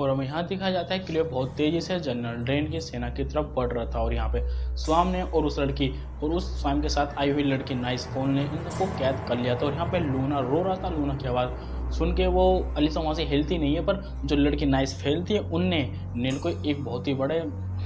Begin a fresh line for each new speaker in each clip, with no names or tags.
और हमें यहाँ दिखाया जाता है कि क्लियो बहुत तेजी से जनरल ड्रेन की सेना की तरफ बढ़ रहा था और यहाँ पे स्वाम ने और उस लड़की और उस स्वाम के साथ आई हुई लड़की नाइस फॉल ने इनको कैद कर लिया था। और यहाँ पे लूना रो रहा था। लूना की आवाज़ सुन के वो अलीसा वहाँ से हिलती नहीं है, पर जो लड़की नाइस फैलती है उनने नील को एक बहुत ही बड़े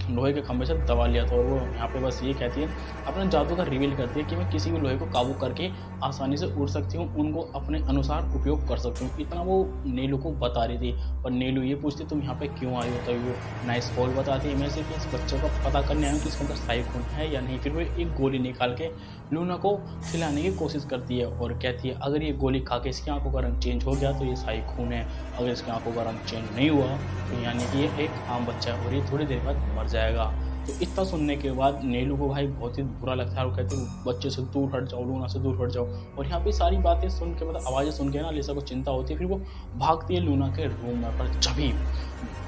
लोहे के खंभे से दबा लिया था। और वो यहाँ पे बस ये कहती है, अपने जादू का रिवील करती है कि मैं किसी भी लोहे को काबू करके आसानी से उड़ सकती हूँ, उनको अपने अनुसार उपयोग कर सकती हूँ। इतना वो नीलू को बता रही थी। और नीलू ये पूछती तुम यहाँ पे क्यों आई हो, तभी वो नाइस फॉल बताती है मैं सिर्फ इस बच्चे का पता करने आया हूँ कि इसके अंदर शाही खून है या नहीं। फिर वो एक गोली निकाल के लूना को खिलाने की कोशिश करती है और कहती है अगर ये गोली खा के इसकी आंखों का रंग चेंज हो गया तो ये शाही खून है, अगर इसकी आंखों का रंग चेंज नहीं हुआ तो यानी कि ये एक आम बच्चा है और ये थोड़ी देर बाद मर जाएगा। तो इतना सुनने के बाद नीलू को भाई बहुत ही बुरा लगता है और कहते हैं बच्चे से दूर हट जाओ, लूना से दूर हट जाओ। और यहाँ पे सारी बातें सुन के मतलब आवाज़ें सुन के ना अलीसा को चिंता होती है। फिर वो भागती है लूना के रूम में, पर जभी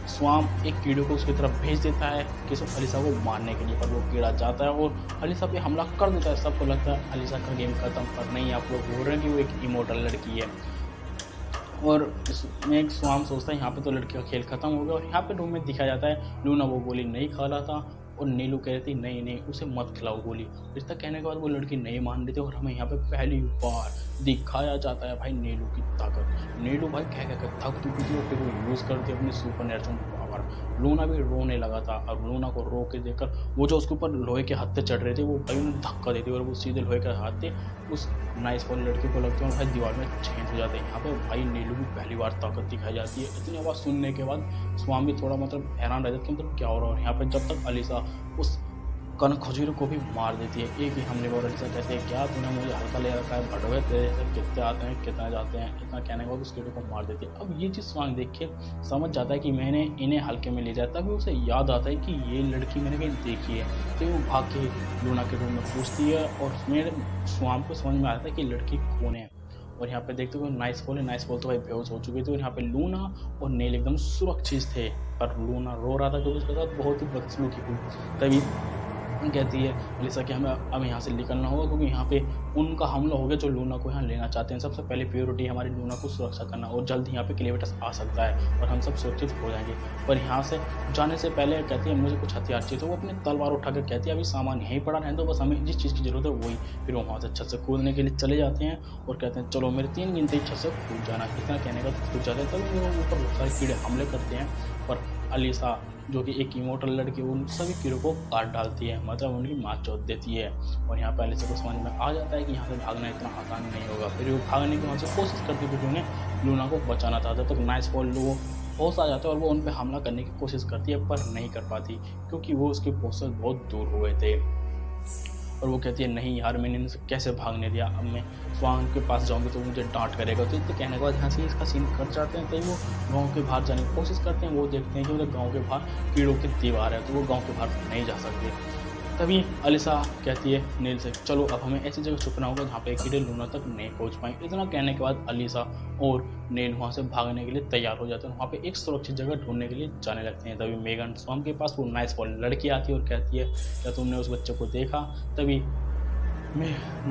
स्वाम एक कीड़े को उसकी तरफ भेज देता है कि अलीसा को मारने के लिए, पर वो कीड़ा जाता है और अलीसा पे हमला कर देता है। सबको लगता है अलीसा का गेम खत्म, पर नहीं, आप लोग बोल रहे हैं कि वो एक इमोर्टल लड़की है। और इसमें एक स्वाम सोचता है यहाँ पे तो लड़की का खेल खत्म हो गया। और यहाँ पे रूम में दिखाया जाता है लूना वो गोली नहीं खा रहा था और नीलू कह रही थी नहीं नहीं उसे मत खिलाओ गोली। इतना कहने के बाद वो लड़की नहीं मान रही थी और हमें यहाँ पे पहली बार दिखाया जाता है भाई नीलू की ताकत। नीलू भाई क्या क्या थक चुकी थी और फिर वो यूज़ करती अपनी सुपर नेचुरल पावर। लूना भी रोने लगा था और लूना को रो के देखकर वो जो उसके ऊपर लोहे के हत्थे चढ़ रहे थे वो भाई उन्हें धक्का देती और वो सीधे लोहे के हाथे उस नाइस वाली लड़की को लगते हैं और भाई दीवार में छेद हो जाते हैं। यहाँ पे भाई नीलू की पहली बार ताकत दिखाई जाती है। इतनी आवाज़ सुनने के बाद स्वाम भी थोड़ा मतलब हैरान रह जाता है कि मतलब क्या हो रहा है। और यहाँ पे जब तक अलीसा उस कन खजूर को भी मार देती है एक ही हमले में। और अलीसा कहते हैं क्या तूने मुझे हल्का ले रखा है, भटवे तेरे से कितने आते हैं कितना जाते हैं। इतना कहने के बाद उस कीड़े को मार देती है। अब ये चीज़ स्वांग देख के समझ जाता है कि मैंने इन्हें हल्के में ले जाया। तभी उसे याद आता है कि ये लड़की मैंने कहीं देखी है। तो वो भाग के लूना के रूम में पूछती है और उसमें स्वांग को समझ में आता है कि लड़की कौन है। और यहाँ पे देखते हुए नाइस फॉल तो भाई बेहोश हो चुकी थी। और यहाँ पे लूना और नील एकदम सुरक्षित थे, पर लूना रो रहा था क्योंकि उसके साथ बहुत ही बदसलूकी हुई। तभी कहती है अलीसा कि हमें अब यहाँ से निकलना होगा क्योंकि यहाँ पे उनका हमला हो गया जो लूना को यहाँ लेना चाहते हैं। सबसे पहले प्योरिटी हमारी लूना को सुरक्षा करना और जल्द यहाँ पे क्लेवेटस आ सकता है और हम सब सुरक्षित हो जाएंगे। पर यहाँ से जाने से पहले कहती है मुझे कुछ हथियार चाहिए। तो वो अपनी तलवार उठा कर कहती है अभी सामान यहीं पड़ा रहने दो, बस हमें जिस चीज़ की जरूरत है वही। फिर वो वहाँ से छत से कूदने के लिए चले जाते हैं और कहते हैं चलो मेरे 3 गिनती छत से कूद जाना। इतना कहने का कूद जाते हैं तभी वो ऊपर बहुत सारे कीड़े हमले करते हैं। पर अलीसा जो कि एक इमोर्टल लड़की उन सभी कीड़ों को काट डालती है, मतलब उनकी मार चौथ देती है। और यहाँ पर अलीसा को समझ में आ जाता है कि यहाँ से भागना इतना आसान नहीं होगा। फिर वो भागने की वहाँ से कोशिश करती है क्योंकि उन्हें लूना को बचाना था। जब तक नाइस फॉल लोगों होश आ जाता है और वो उन पर हमला करने की कोशिश करती है पर नहीं कर पाती क्योंकि वो उसके पोस्ट से बहुत दूर हुए थे। और वो कहती है नहीं यार मैंने इनसे कैसे भागने दिया, अब मैं स्वांग के पास जाऊंगी तो मुझे डांट करेगा। तो इतने कहने के बाद यहाँ से इसका सीन कट जाते हैं। तो वो गांव के बाहर जाने की कोशिश करते हैं। वो देखते हैं कि उधर गांव के बाहर कीड़ों की दीवार है तो वो गांव के बाहर नहीं जा सकते। तभी अलीसा कहती है नील से चलो अब हमें ऐसी जगह छुपना होगा जहाँ पे कीड़े लूना तक नहीं पहुँच पाए। इतना कहने के बाद अलीसा और नील वहाँ से भागने के लिए तैयार हो जाते हैं। वहाँ पे एक सुरक्षित जगह ढूंढने के लिए जाने लगते हैं। तभी मेगन स्वाम के पास वो नाइस वाली लड़की आती है और कहती है क्या तुमने उस बच्चे को देखा। तभी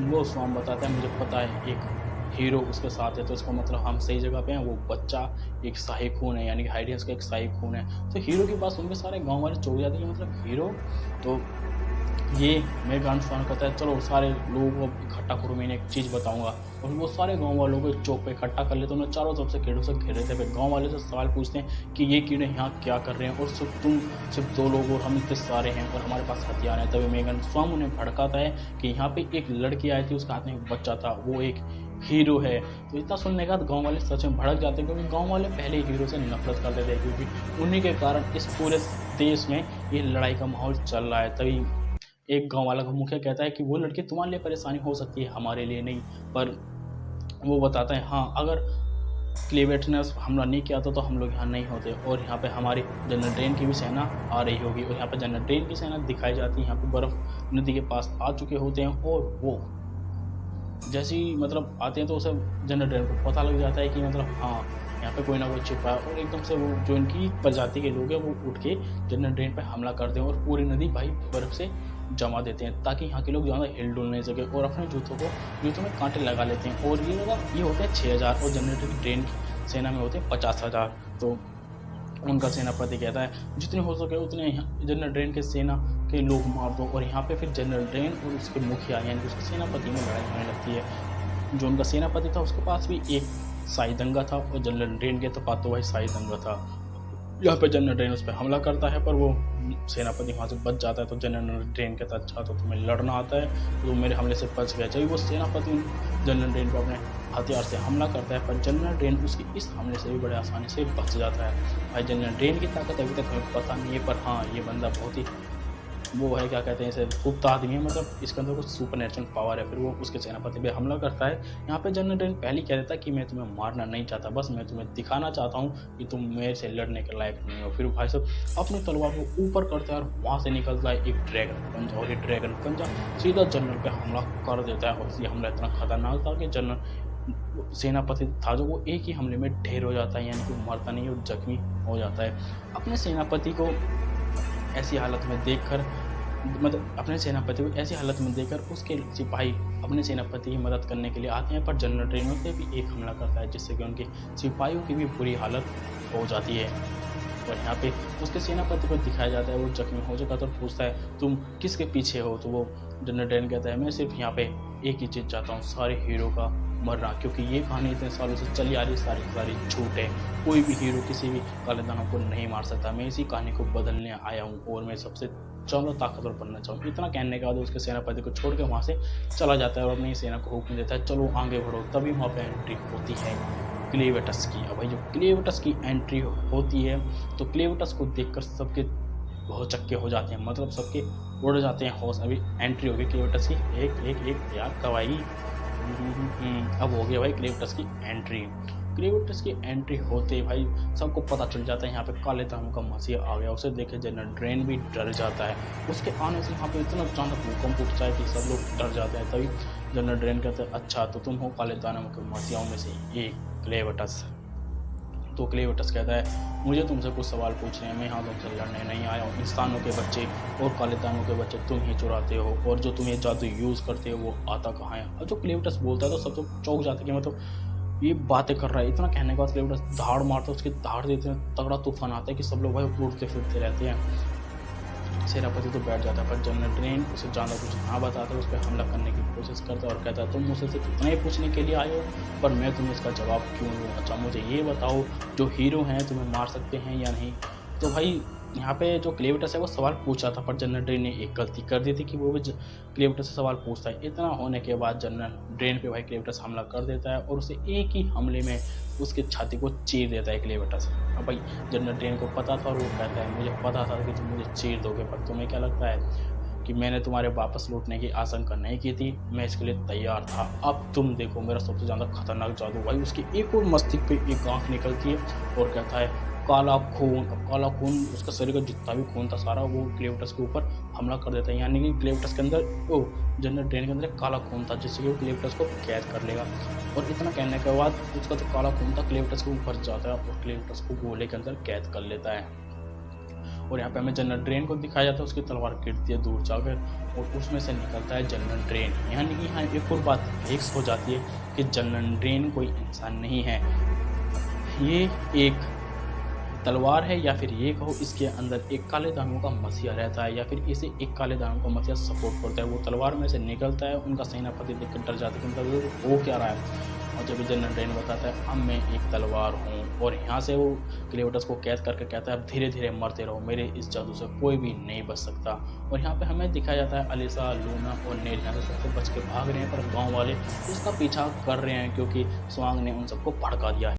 वो स्वाम बताता है मुझे पता है एक हीरो उसके साथ है तो इसका मतलब हम सही जगह पे हैं। वो बच्चा एक शाही खून है यानी कि हाइडियंस का एक शाही खून है। तो हीरो के पास उनके सारे गांव वाले चौक जाते हैं मतलब हीरो। तो ये मेरे गांड स्वान कहता है चलो सारे लोगों को इकट्ठा करो, मैंने एक चीज़ बताऊंगा। और वो सारे गांव वालों को चौक पे इकट्ठा कर लेते हैं। उन्हें चारों तरफ से कीड़ों से घेरे थे। फिर गांव वाले से सवाल पूछते हैं कि ये कीड़े यहाँ क्या कर रहे हैं और सिर्फ 2 लोग और हम इतने सारे हैं और हमारे पास हथियार हैं। तभी मेगन स्वाम उन्हें भड़काता है कि यहाँ पे एक लड़की आई थी उसके हाथ में एक बच्चा था, वो एक हीरो है। तो इतना सुनने के बाद गाँव वाले सच में भड़क जाते हैं क्योंकि गाँव वाले पहले हीरो से नफरत करते थे क्योंकि उन्हीं के कारण इस पूरे देश में ये लड़ाई का माहौल चल रहा है। तभी एक गांव वाला का मुखिया कहता है कि वो लड़की तुम्हारे लिए परेशानी हो सकती है, हमारे लिए नहीं। पर वो बताता है हाँ अगर क्लेवेट ने हमला नहीं किया था तो हम लोग यहाँ नहीं होते। और यहाँ पे हमारी जनरल ड्रेन की भी सेना आ रही होगी और यहाँ पे जनरल ड्रेन की सेना दिखाई जाती है। यहाँ पे बर्फ नदी के पास आ चुके होते हैं और वो जैसे ही मतलब आते हैं तो उसे जनरल ड्रेन को पता लग जाता है कि मतलब हाँ यहाँ पे कोई ना कोई छिपा है। और एकदम से वो जो इनकी प्रजाति के लोग हैं वो उठ के जनरल ड्रेन पे हमला करते हैं और पूरी नदी भाई बर्फ से जमा देते हैं ताकि यहाँ के लोग ज़्यादा हिल डुल नहीं सके और अपने जूतों में कांटे लगा लेते हैं। और ये होते हैं 6000 और जनरल ड्रेन की सेना में होते हैं 50,000। तो उनका सेनापति कहता है जितने हो सके उतने जनरल ड्रेन के सेना के लोग मार दो। और यहाँ पे फिर जनरल ड्रेन और उसके मुखिया यानी कि उसके सेनापति में लड़ाई होने लगती है। जो उनका सेनापति था उसके पास भी एक शाही दंगा था और जनरल ड्रेन के तो पास तो वही शाही दंगा था। यहाँ पे जनरल ड्रेन उस पर हमला करता है पर वो सेनापति वहाँ से बच जाता है। तो जनरल ड्रेन कहता है अच्छा तो तुम्हें लड़ना आता है तो मेरे हमले से बच गया। जब वो सेनापति जनरल ड्रेन पर अपने हथियार से हमला करता है पर जनरल ड्रेन उसके इस हमले से भी बड़े आसानी से बच जाता है। भाई जनरल ड्रेन की ताकत अभी तक हमें पता नहीं है पर हाँ ये बंदा बहुत ही वो है क्या कहते हैं इसे गुप्त आदमी है, मतलब इसके अंदर कुछ सुपर नेचुरल पावर है। फिर वो उसके सेनापति पे हमला करता है। यहाँ पे जनरल ड्रेन पहले कह देता है कि मैं तुम्हें मारना नहीं चाहता, बस मैं तुम्हें दिखाना चाहता हूँ कि तुम मेरे से लड़ने के लायक नहीं हो। फिर भाई साहब अपनी तलवार को ऊपर करता है और वहाँ से निकलता है एक ड्रैगन पंजा और ये ड्रैगन पंजा सीधा जनरल पे हमला कर देता है। और ये हमला इतना खतरनाक था कि जनरल सेनापति था जो वो एक ही हमले में ढेर हो जाता है, यानी कि मरता नहीं और जख्मी हो जाता है। अपने सेनापति को ऐसी हालत में देखकर अपने सेनापति को ऐसी हालत में देखकर उसके सिपाही अपने सेनापति की मदद करने के लिए आते हैं पर जनरल ड्रेन से भी एक हमला करता है जिससे कि उनके सिपाहियों की भी बुरी हालत हो जाती है। और यहाँ पे उसके सेनापति को दिखाया जाता है वो जख्मी हो चुका तो पूछता है तुम किसके पीछे हो। तो वो जनरल ड्रेन कहता है मैं सिर्फ यहाँ पे एक ही चीज़ चाहता हूँ, सारे हीरो का मरना, क्योंकि ये कहानी इतने सालों से चली आ रही सारी झूठ है। कोई भी हीरो किसी भी काले दानव को नहीं मार सकता। मैं इसी कहानी को बदलने आया हूँ और मैं सबसे ज़्यादा ताकतवर बनना चाहूँ। इतना कहने के बाद उसके सेनापति को छोड़ के वहाँ से चला जाता है और अपनी सेना को हुक्म देता है चलो आगे बढ़ो। तभी वहाँ पर एंट्री होती है क्लेवेटस की। अब भाई जो क्लेवेटस की एंट्री होती है तो क्लेवेटस को देखकर सबके बहुत चक्के हो जाते हैं, मतलब सबके उड़ जाते हैं होश। अभी एंट्री होगी क्लेवेटस की, एक यार कवाई। अब हो गया भाई क्लेवेटस की एंट्री। क्लेवेटस की एंट्री होते भाई सबको पता चल जाता है यहाँ पे काले दानव का मसीहा आ गया। उसे देखे जनरल ड्रेन भी डर जाता है। उसके आने से यहाँ पे इतना अचानक भूकंप उठता है कि सब लोग डर जाते हैं। तभी जनरल ड्रेन कहते हैं अच्छा तो तुम हो काले दानव के मसीहाओं में से एक क्लेवेटस। तो क्लेवेटस कहता है मुझे तुमसे कुछ सवाल पूछने हैं, मैं यहाँ तुमसे लड़ने नहीं आया हूँ। इंसानों के बच्चे और काले दानव के बच्चे तुम ही चुराते हो और जो तुम ये जादू यूज़ करते हो वो आता कहाँ है। और जो क्लेवेटस बोलता है तो सब तो चौंक जाते हैं कि मतलब ये बातें कर रहा है। इतना कहने के बाद क्लेवेटस धाड़ मारता है, उसकी धाड़ से इतना तगड़ा तूफान आता है कि सब लोग भाई उड़ते फिरते रहते हैं। सेनापति तो बैठ जाता है पर जनरल ड्रेन उसे ज़्यादा कुछ ना बताता है, उस पर हमला करने की कोशिश करता है और कहता है तुम मुझसे सिर्फ इतना ही पूछने के लिए आए हो पर मैं तुम्हें इसका जवाब क्यों दूँ। अच्छा मुझे ये बताओ जो हीरो हैं तुम्हें मार सकते हैं या नहीं। तो भाई यहाँ पे जो क्लेवेटस है वो सवाल पूछा था पर जनरल ड्रेन ने एक गलती कर दी थी कि वो भी क्लेवेटस से सवाल पूछता है। इतना होने के बाद जनरल ड्रेन पे भाई क्लेवेटस हमला कर देता है और उसे एक ही हमले में उसके छाती को चीर देता है क्लेवेटस। अब भाई जनरल ड्रेन को पता था और वो कहता है मुझे पता था कि तुम मुझे चीर दोगे पर तुम्हें क्या लगता है कि मैंने तुम्हारे वापस लौटने की आशंका नहीं की थी, मैं इसके लिए तैयार था। अब तुम देखो मेरा सबसे ज़्यादा खतरनाक जादू। भाई उसकी एक और मस्तिष्क पे एक आँख निकलती है और कहता है काला खून। अब काला खून उसका शरीर का जितना भी खून था सारा वो क्लेवेटस के ऊपर हमला कर देता है, यानी कि क्लेवेटस के अंदर जनरल ड्रेन के अंदर काला खून था जिससे कि वो क्लेवेटस को कैद कर लेगा। और इतना कहने के बाद उसका जो काला खून था क्लेवेटस के ऊपर जाता है और क्लेवेटस को गोले के अंदर कैद कर लेता है। और यहाँ पे हमें जनरल ड्रेन को दिखाया जाता है, उसकी तलवार गिरती है दूर जाकर और उसमें से निकलता है जनरल ड्रेन। यानी कि यहाँ एक और बात फिक्स हो जाती है कि जनरल ड्रेन कोई इंसान नहीं है, ये एक तलवार है या फिर ये कहो इसके अंदर एक काले दानवों का मसीहा रहता है या फिर इसे एक काले दानवों का मसीहा सपोर्ट करता है। वो तलवार में से निकलता है, उनका सेनापति देखकर डर जाता है कि मतलब हो क्या रहा है। और जब जनरल ड्रेन बताता है अब मैं एक तलवार हूँ और यहाँ से वो क्लेवेटस को कैद करके कहता है अब धीरे धीरे मरते रहो, मेरे इस जादू से कोई भी नहीं बच सकता। और यहाँ पे हमें दिखाया जाता है अलीसा, लूना और नेल यहाँ से सबसे बच के भाग रहे हैं पर गाँव वाले उसका पीछा कर रहे हैं क्योंकि स्वांग ने उन सबको भड़का दिया है।